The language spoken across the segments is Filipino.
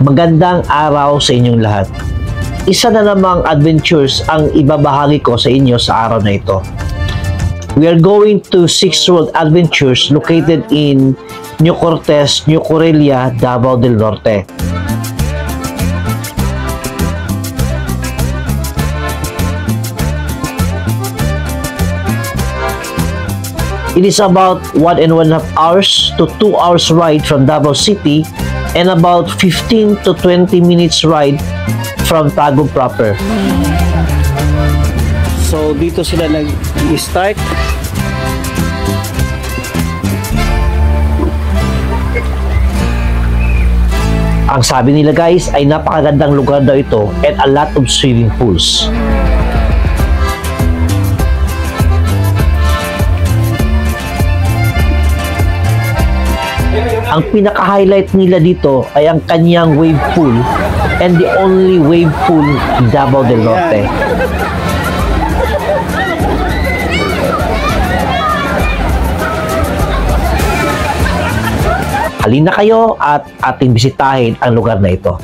Magandang araw sa inyong lahat. Isa na namang adventures ang ibabahagi ko sa inyo sa araw na ito. We are going to Six World Adventures located in New Cortez, New Corelia, Davao del Norte. It is about 1.5 hours to 2 hours ride from Davao City and about 15 to 20 minutes ride from Tagum proper. So dito sila nag-start. Ang sabi nila guys ay napakagandang lugar daw ito and a lot of swimming pools. Ang pinaka-highlight nila dito ay ang kanyang wave pool and the only wave pool in Davao del Norte. Halina kayo at ating bisitahin ang lugar na ito.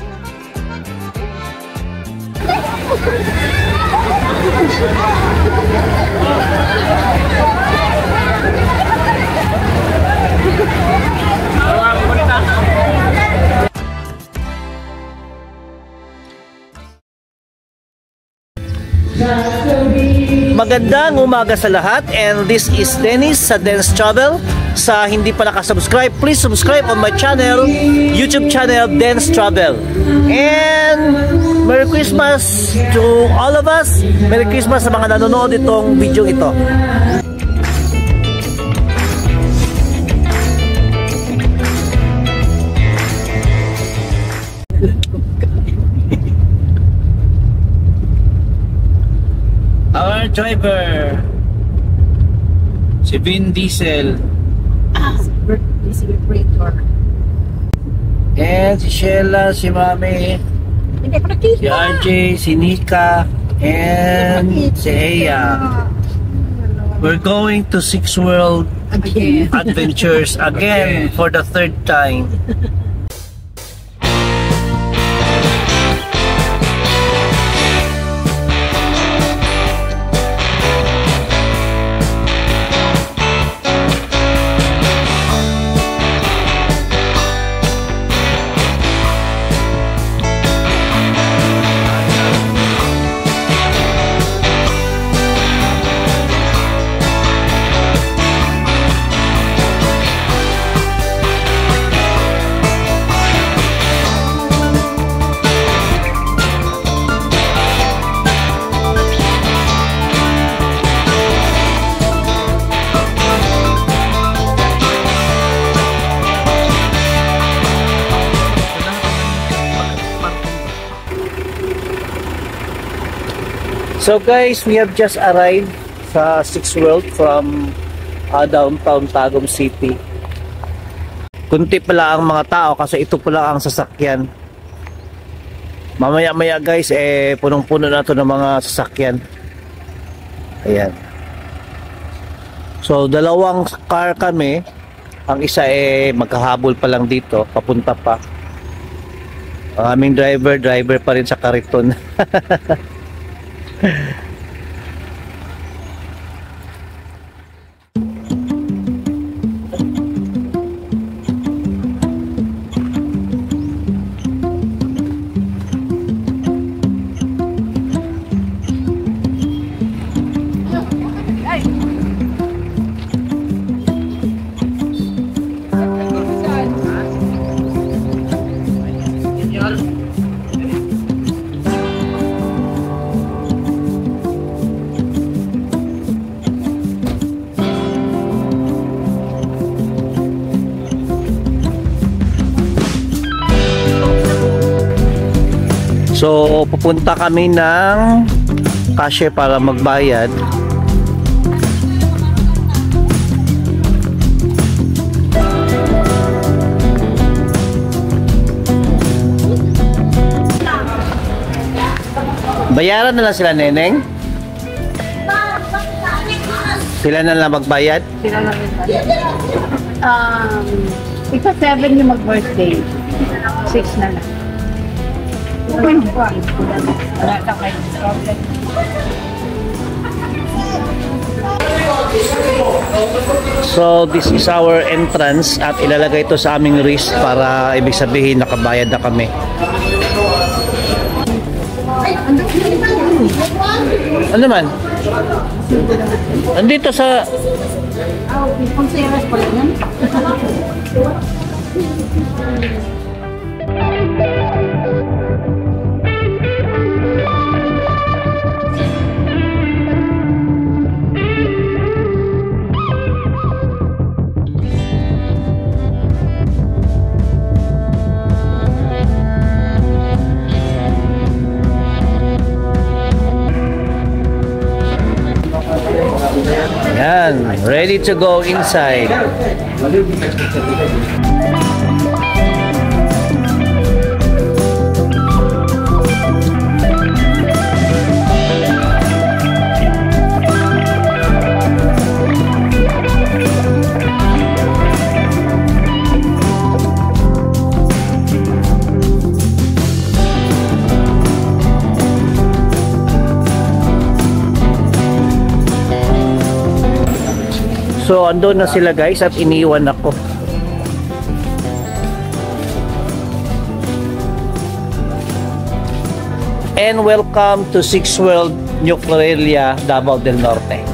Magandang umaga sa lahat, and this is Dennis sa Dennis Travel. Sa hindi pa nakasubscribe, please subscribe on my channel, YouTube channel, Dennis Travel. And Merry Christmas to all of us. Merry Christmas sa mga nanonood itong video ito. Our driver, si Vin Diesel. Si Vibrator. And si Sheila, si Mami, si RJ, si Nika, and si Eya. We're going to Six World Adventures again for the third time. So guys, we have just arrived sa Six World from downtown Tagum City. Kunti pala ang mga tao kasi ito pala ang sasakyan. Mamaya-maya guys, punong-puno na ito ng mga sasakyan. Ayan. So dalawang car kami. Ang isa magkahabol pa lang dito, papunta pa. Ang aming driver pa rin sa kariton. So pupunta kami ng cashier para magbayad. Bayaran na lang sila, Neneng? Sila na lang magbayad? Sila na magbayad. Ika 7 yung mag-birthday. 6 na lang. Wala ka kayo problem. So this is our entrance at ilalagay ito sa aming wrist para ibig sabihin nakabayad na kami. Ano man? Andito sa Pagsiras pala yan. yan, ready to go inside. So andun na sila guys at iniwan ako. And welcome to Six World Nuclearia, Davao del Norte.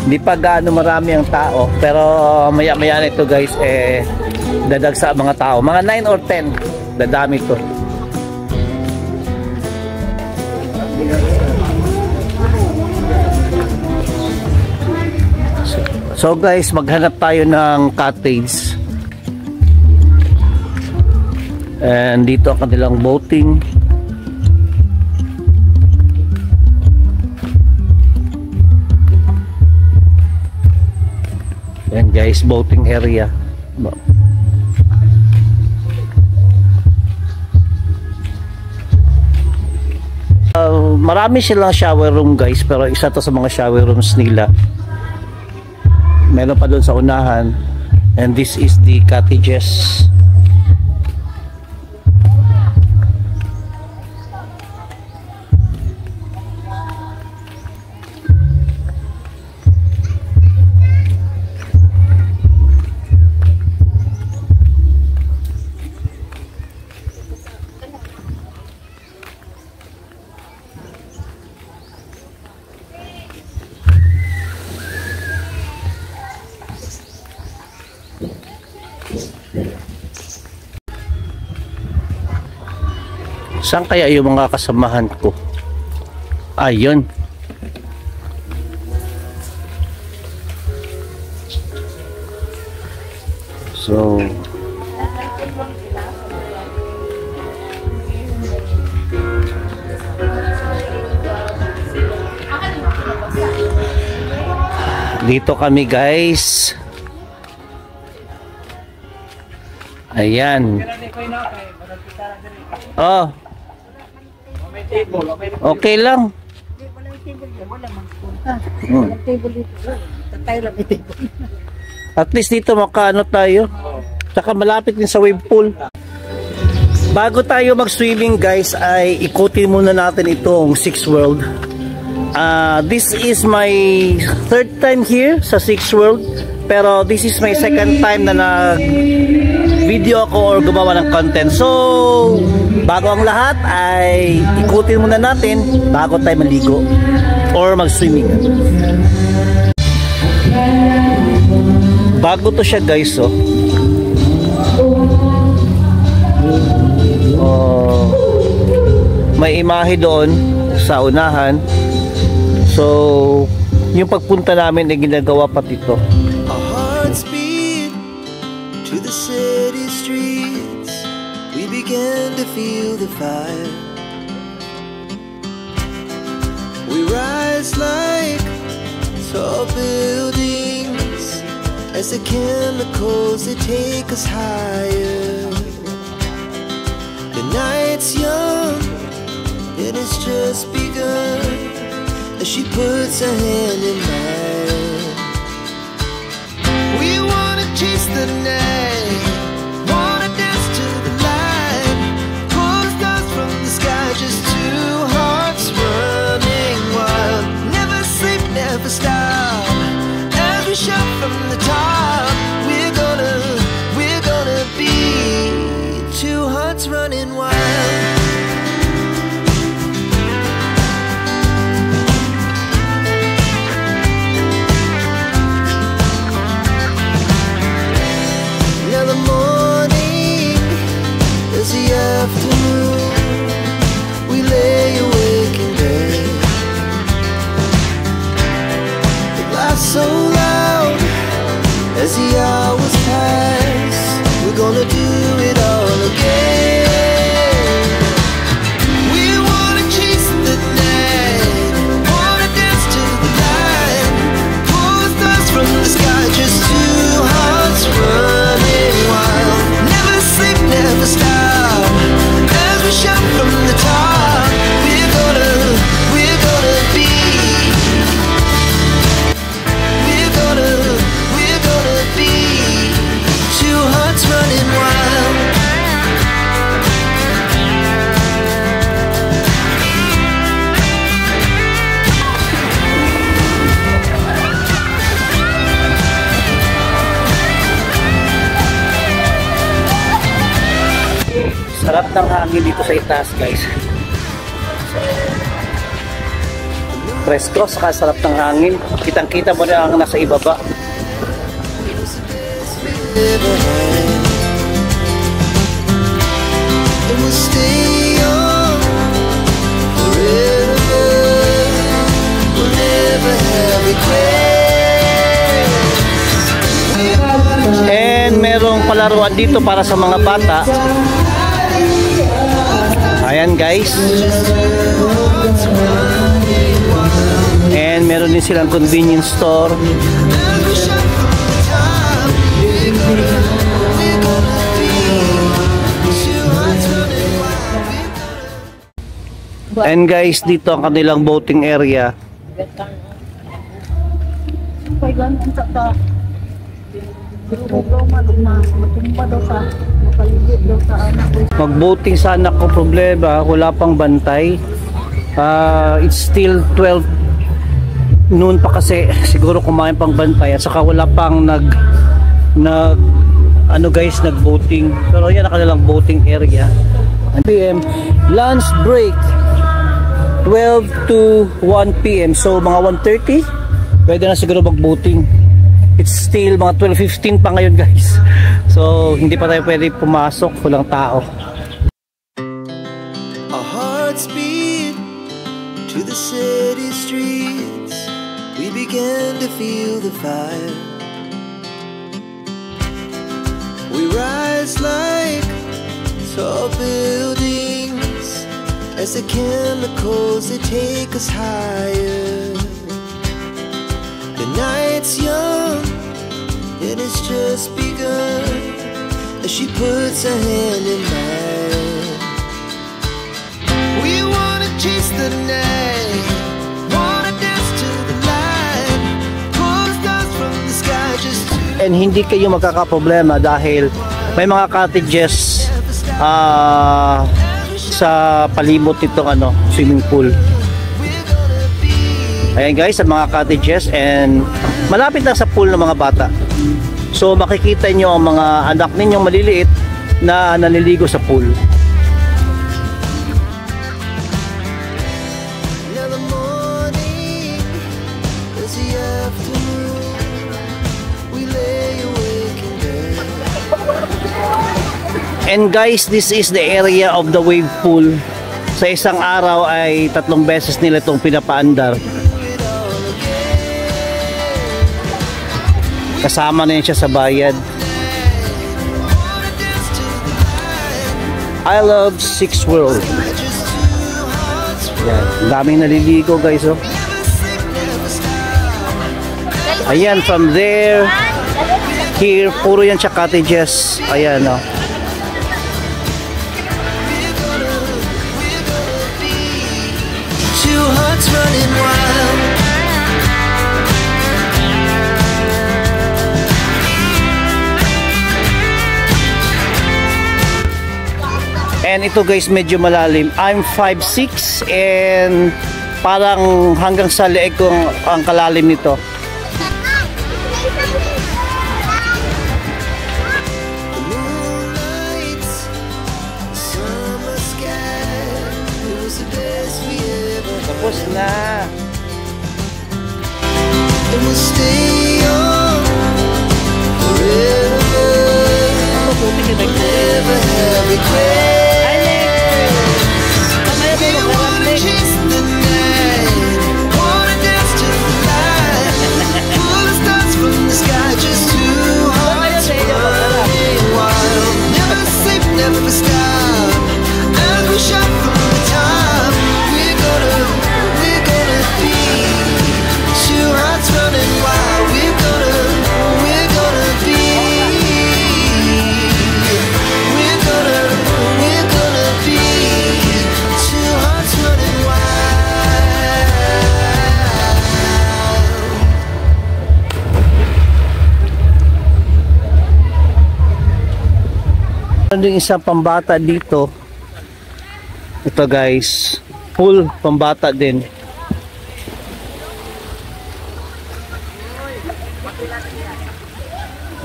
Hindi pa gaano marami ang tao pero maya-maya nito guys dadagsa mga tao. Mga 9 or 10 dadami to. So guys, maghanap tayo ng cottage. And dito ang kanilang boating. Yan guys, boating area. Marami silang shower room guys, pero isa to sa mga shower rooms nila. Meron pa doon sa unahan. And this is the cottages. Saan kaya yung mga kasamahan ko? Ayun. So dito kami guys. Ayan. Oh. Okay lang. At least dito makaano tayo. Saka malapit din sa wave pool. Bago tayo mag-swimming guys ay ikutin muna natin itong Six World. This is my third time here sa Six World. Pero this is my second time na nag-video ako or gumawa ng content. So, bago ang lahat ay ikutin muna natin bago tayo maligo or mag-swimming. Bago to siya guys, oh. May imahe doon sa unahan. So, yung pagpunta namin ay ginagawa pa dito. To the city streets, we began to feel the fire. We rise like tall buildings as the chemicals that take us higher. The night's young, it has just begun as she puts a hand in mine. We wanna chase the night, wanna dance to the light, pull the stars from the sky, just two hearts running wild. Never sleep, never stop, as we shout from the top. We're gonna be two hearts running wild. Now the morning is the afternoon, we lay awake in bed. The laughs so loud as the hours pass, we're gonna do it all again. We wanna chase the night, wanna dance to the light, pull the stars from the sky, just two hearts running wild. Never sleep, never stop, as we shout from the top. We're gonna be, we're gonna be two hearts running wild. Sarap ng hangin dito sa itaas, guys. Presko, saka sarap ng hangin. Kitang-kita mo na ang nasa ibaba. And we'll stay young forever. We'll never have regrets. And merong palaruan dito para sa mga bata. Ayan, guys. And meron din silang convenience store. And guys, dito ang kanilang boating area. Mag-boating sana ko, problema, wala pang bantay. It's still 12 noon pa kasi, siguro kumain pang bantay at saka wala pang nag-boating. Pero yan ang kanilang boating area. PM lunch break 12 to 1 PM, so mga 1:30 pwede na siguro mag-boating. It's still mga 12:15 pa ngayon, guys, so hindi pa tayo pwede pumasok, walang tao. Our hearts beat to the city streets, we began to feel the fire. We rise like tall buildings as the chemicals, they take us higher. The night's young and it's just begun as she puts her hand in mine. We wanna chase the night, wanna dance to the light, pull the stars from the sky, just And hindi kayo magkakaproblema dahil may mga cottages sa palibot nitong swimming pool. Ayan, guys, sa mga cottages, and malapit lang sa pool ng mga bata. So makikita nyo ang mga anak ninyong maliliit na naliligo sa pool. And guys, this is the area of the wave pool. Sa isang araw ay 3 beses nila itong pinapaandar. Kasama na yun siya sa bayad. I love Six World. Yan, daming naliligo, guys, oh. Ayan, from there, here, puro yan siya cottages. Ayan, oh. Two hearts running wild. And ito guys, medyo malalim. I'm 5'6" and parang hanggang sa leeg ko ang kalalim nito. Tapos na. And we'll stay on forever. Never have regrets. We wanna chase the night, wanna dance to the light, pull the stars from the sky, just two hearts running wild. Never sleep, never stop, as we shout from the top. We're gonna be two hearts running wild. We're gonna be. We're gonna be two hearts running wild. Ano yung isang pambata dito? Ito guys, full pambata din.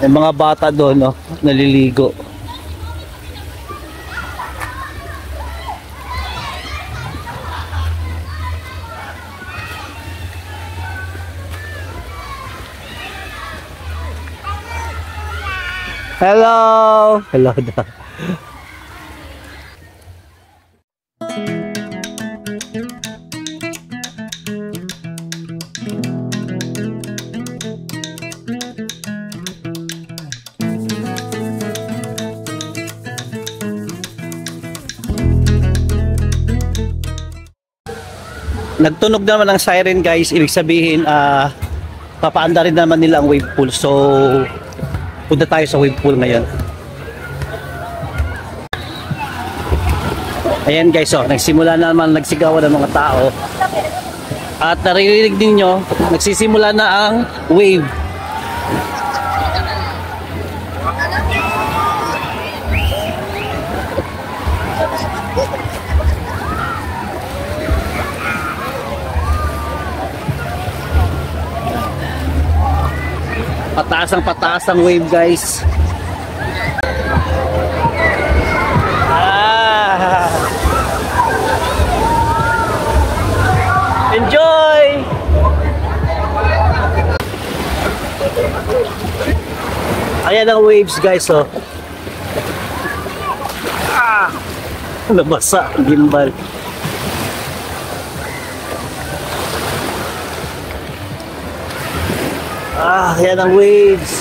May mga bata doon, no, naliligo. Hello! Hello daw. Nagtunog naman ang siren guys, ibig sabihin papaanda rin naman nila ang wave pool. So punta tayo sa wave pool ngayon. Ayan guys, oh, nagsimula na naman nagsigawan ng mga tao. At naririnig ninyo, nagsisimula na ang wave. Pataas ang wave guys. Enjoy! Ayan ang waves guys, oh. Nabasa ang gimbal. Ayan ang waves.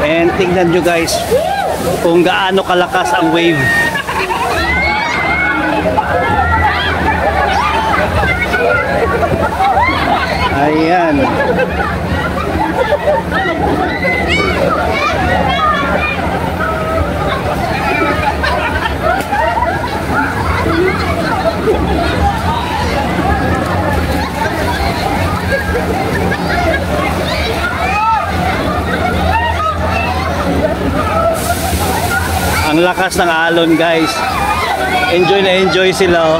And tingnan nyo guys kung gaano kalakas ang wave. Ayan. Ang lakas ng alon guys. Enjoy na enjoy sila, oh.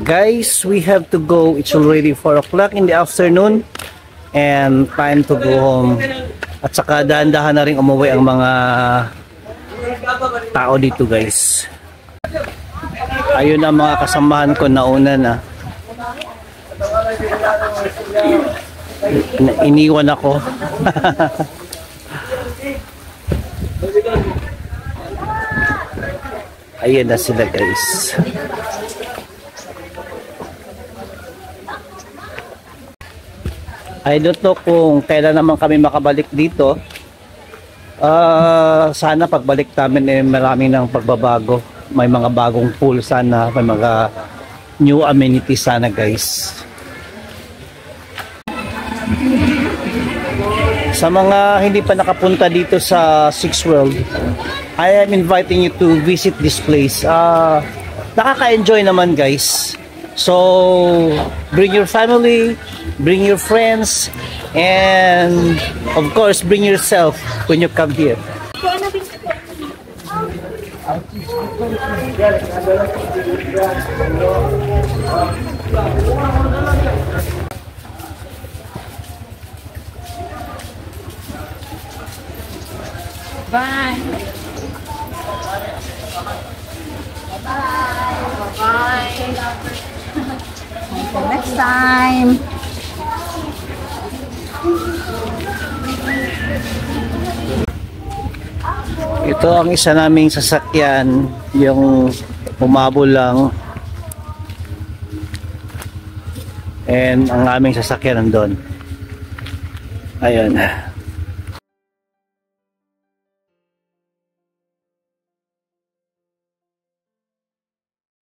Guys, we have to go. It's already 4 o'clock in the afternoon and time to go home. At saka dahan-dahan na rin umuwi ang mga tao dito guys. Ayun ang mga kasamahan ko na una na. Iniwan ako. Ayan na sila guys. I don't know kung kailan naman kami makabalik dito. Sana pagbalik namin eh, marami ng pagbabago. May mga bagong pool sana, may mga new amenities sana guys. Sa mga hindi pa nakapunta dito sa Six World, I am inviting you to visit this place. Nakaka-enjoy naman guys. So, bring your family, bring your friends, and of course, bring yourself when you come here. Bye. Bye. Until next time. Ito ang isa naming sasakyan, yung umabol lang. And ang aming sasakyan nandun. Ayun.